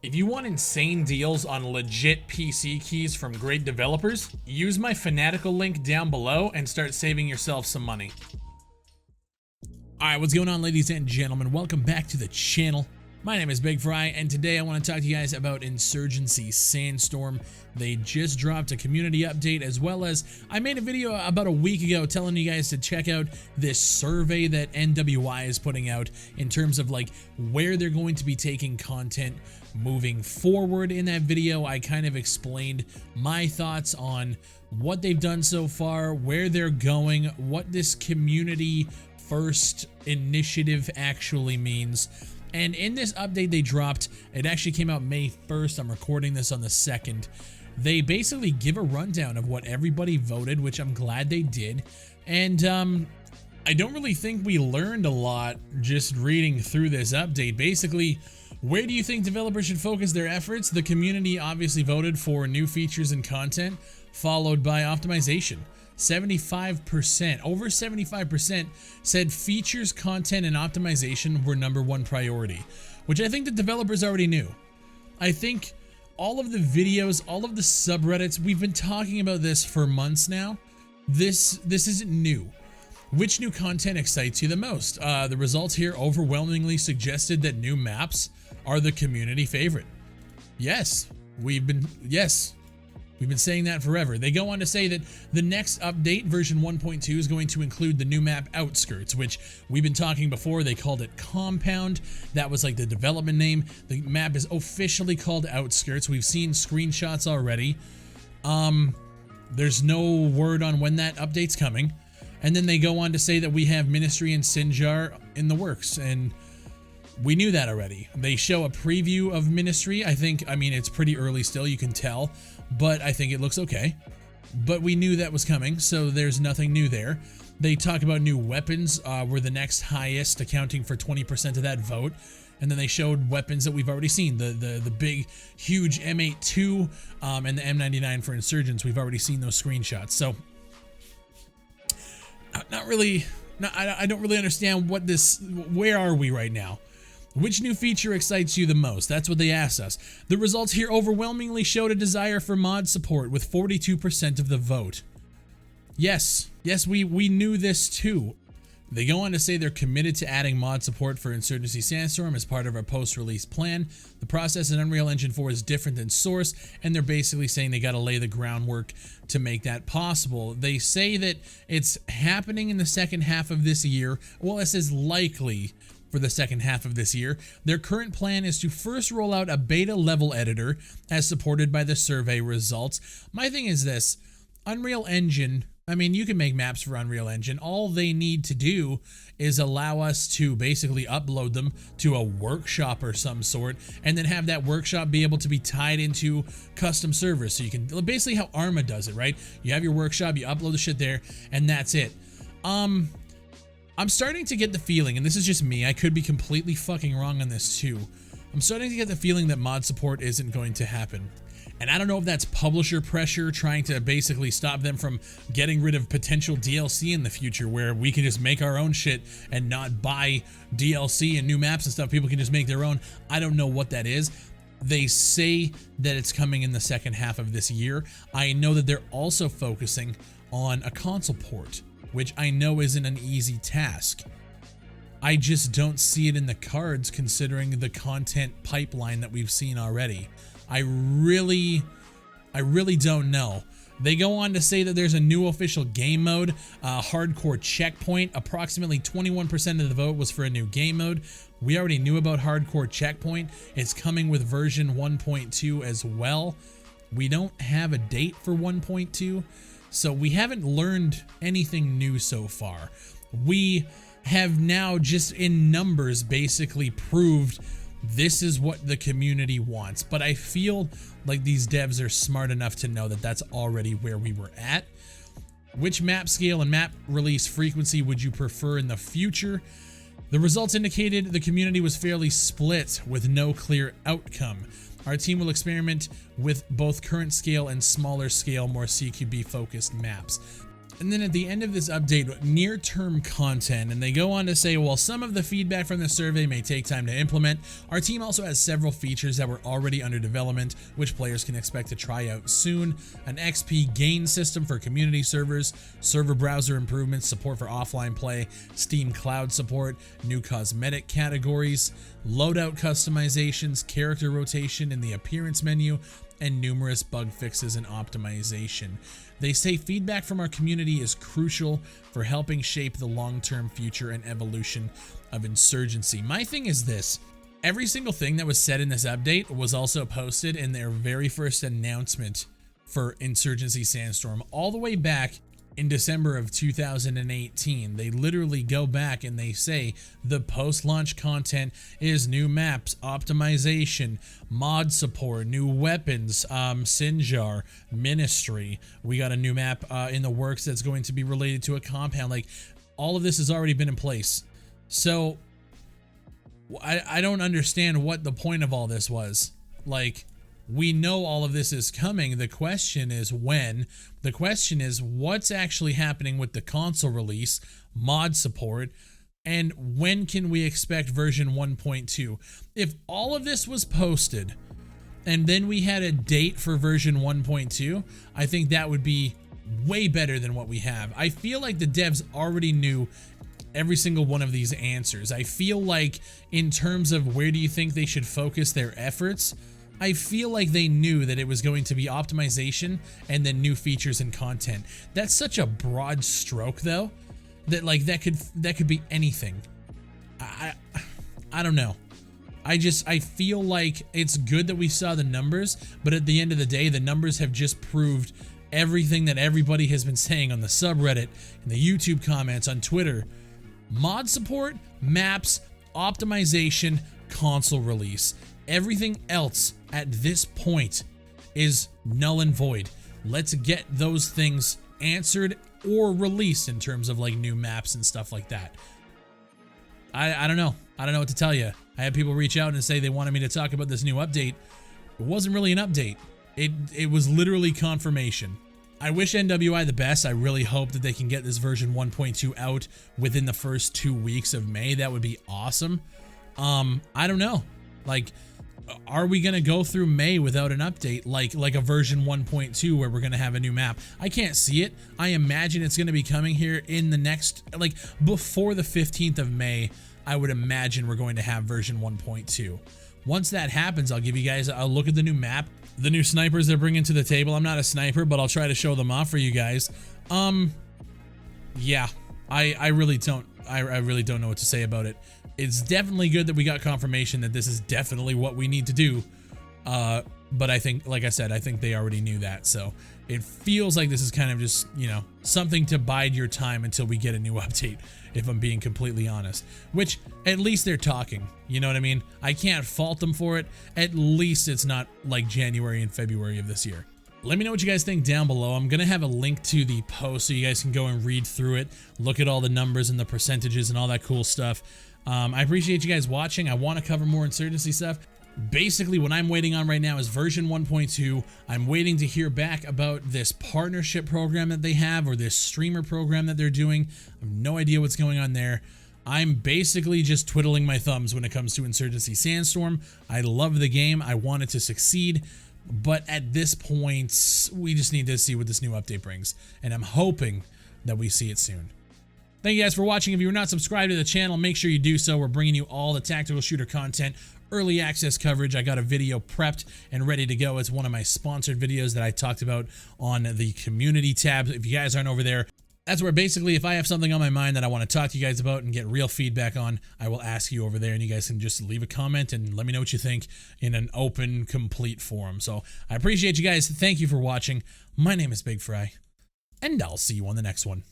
If you want insane deals on legit PC keys from great developers, use my Fanatical link down below and start saving yourself some money. Alright, what's going on, ladies and gentlemen? Welcome back to the channel. My name is Bigfry, and today I want to talk to you guys about Insurgency Sandstorm. They just dropped a community update, as well as I made a video about a week ago telling you guys to check out this survey that NWI is putting out in terms of like where they're going to be taking content moving forward. In that video, I kind of explained my thoughts on what they've done so far, where they're going, what this community first initiative actually means. And in this update they dropped, it actually came out May 1st, I'm recording this on the 2nd, they basically give a rundown of what everybody voted, which I'm glad they did. And I don't really think we learned a lot just reading through this update. Basically, where do you think developers should focus their efforts? The community obviously voted for new features and content, followed by optimization. 75%, over 75% said features, content, and optimization were #1 priority, which I think the developers already knew. I think all of the videos, all of the subreddits, we've been talking about this for months now. This isn't new. Which new content excites you the most? The results here overwhelmingly suggested that new maps are the community favorite. Yes, we've been saying that forever. They go on to say that the next update, version 1.2, is going to include the new map Outskirts, which we've been talking before. They called it Compound. That was like the development name. The map is officially called Outskirts. We've seen screenshots already. There's no word on when that update's coming. And then they go on to say that we have Ministry and Sinjar in the works, and we knew that already. They show a preview of Ministry. I mean, it's pretty early still, you can tell, but I think it looks okay. But we knew that was coming, so there's nothing new there. They talk about new weapons were the next highest, accounting for 20% of that vote. And then they showed weapons that we've already seen. The big, huge M82 and the M99 for Insurgents. We've already seen those screenshots. So, not really, I don't really understand what this, where are we right now? Which new feature excites you the most? That's what they asked us. The results here overwhelmingly showed a desire for mod support with 42% of the vote. Yes, we knew this too. They go on to say they're committed to adding mod support for Insurgency Sandstorm as part of our post-release plan. The process in Unreal Engine 4 is different than Source, and they're basically saying they got to lay the groundwork to make that possible. They say that it's happening in the second half of this year. Well, it says likely for the second half of this year. Their current plan is to first roll out a beta level editor as supported by the survey results. My thing is this, Unreal Engine, I mean, you can make maps for Unreal Engine. All they need to do is allow us to basically upload them to a workshop or some sort, and then have that workshop be able to be tied into custom servers. So you can, basically how Arma does it, right? You have your workshop, you upload the shit there, and that's it. I'm starting to get the feeling, and this is just me, I could be completely fucking wrong on this too. I'm starting to get the feeling that mod support isn't going to happen. And I don't know if that's publisher pressure trying to basically stop them from getting rid of potential DLC in the future, where we can just make our own shit and not buy DLC and new maps and stuff. People can just make their own. I don't know what that is. They say that it's coming in the second half of this year. I know that they're also focusing on a console port, which I know isn't an easy task. I just don't see it in the cards considering the content pipeline that we've seen already. I really don't know. They go on to say that there's a new official game mode, Hardcore Checkpoint. Approximately 21% of the vote was for a new game mode. We already knew about Hardcore Checkpoint. It's coming with version 1.2 as well. We don't have a date for 1.2, so we haven't learned anything new so far. We have now just in numbers basically proved this is what the community wants, but I feel like these devs are smart enough to know that that's already where we were at. Which map scale and map release frequency would you prefer in the future? The results indicated the community was fairly split with no clear outcome. Our team will experiment with both current scale and smaller scale, more CQB focused maps. And then at the end of this update, near-term content, and they go on to say, while some of the feedback from the survey may take time to implement, our team also has several features that were already under development, which players can expect to try out soon. An XP gain system for community servers, server browser improvements, support for offline play, Steam Cloud support, new cosmetic categories, loadout customizations, character rotation in the appearance menu, and numerous bug fixes and optimization. They say feedback from our community is crucial for helping shape the long-term future and evolution of Insurgency. My thing is this: every single thing that was said in this update was also posted in their very first announcement for Insurgency Sandstorm all the way back in December of 2018. They literally go back and they say the post-launch content is new maps, optimization, mod support, new weapons, Sinjar, Ministry. We got a new map in the works that's going to be related to a compound. Like, all of this has already been in place. So I don't understand what the point of all this was. Like, we know all of this is coming. The question is when. The question is what's actually happening with the console release, mod support, and when can we expect version 1.2? If all of this was posted and then we had a date for version 1.2, I think that would be way better than what we have. I feel like the devs already knew every single one of these answers. I feel like in terms of where do you think they should focus their efforts, I feel like they knew that it was going to be optimization and then new features and content. That's such a broad stroke though, that like that could be anything. I don't know. I feel like it's good that we saw the numbers, but at the end of the day, the numbers have just proved everything that everybody has been saying on the subreddit, in the YouTube comments, on Twitter. Mod support, maps, optimization, console release. Everything else at this point is null and void. Let's get those things answered or released in terms of like new maps and stuff like that. I don't know. I don't know what to tell you. I had people reach out and say they wanted me to talk about this new update. It wasn't really an update. It was literally confirmation. I wish NWI the best. I really hope that they can get this version 1.2 out within the first 2 weeks of May. That would be awesome. I don't know. Like, are we going to go through May without an update, like a version 1.2 where we're going to have a new map? I can't see it. I imagine it's going to be coming here in the next, like, before the 15th of May, I would imagine we're going to have version 1.2. Once that happens, I'll give you guys a look at the new map, the new snipers they're bringing to the table. I'm not a sniper, but I'll try to show them off for you guys. Yeah, I really don't know what to say about it. It's definitely good that we got confirmation that this is definitely what we need to do. But I think, like I said, I think they already knew that. So it feels like this is kind of just, you know, something to bide your time until we get a new update, if I'm being completely honest. Which, at least they're talking, you know what I mean? I can't fault them for it. At least it's not like January and February of this year. Let me know what you guys think down below. I'm going to have a link to the post so you guys can go and read through it, look at all the numbers and the percentages and all that cool stuff. I appreciate you guys watching. I want to cover more Insurgency stuff. Basically, what I'm waiting on right now is version 1.2. I'm waiting to hear back about this partnership program that they have, or this streamer program that they're doing. I have no idea what's going on there. I'm basically just twiddling my thumbs when it comes to Insurgency Sandstorm. I love the game. I want it to succeed. But at this point, we just need to see what this new update brings. And I'm hoping that we see it soon. Thank you guys for watching. If you're not subscribed to the channel, make sure you do so. We're bringing you all the tactical shooter content, early access coverage. I got a video prepped and ready to go. It's one of my sponsored videos that I talked about on the community tab. If you guys aren't over there, that's where basically if I have something on my mind that I want to talk to you guys about and get real feedback on, I will ask you over there, and you guys can just leave a comment and let me know what you think in an open, complete forum. So I appreciate you guys. Thank you for watching. My name is Bigfry, and I'll see you on the next one.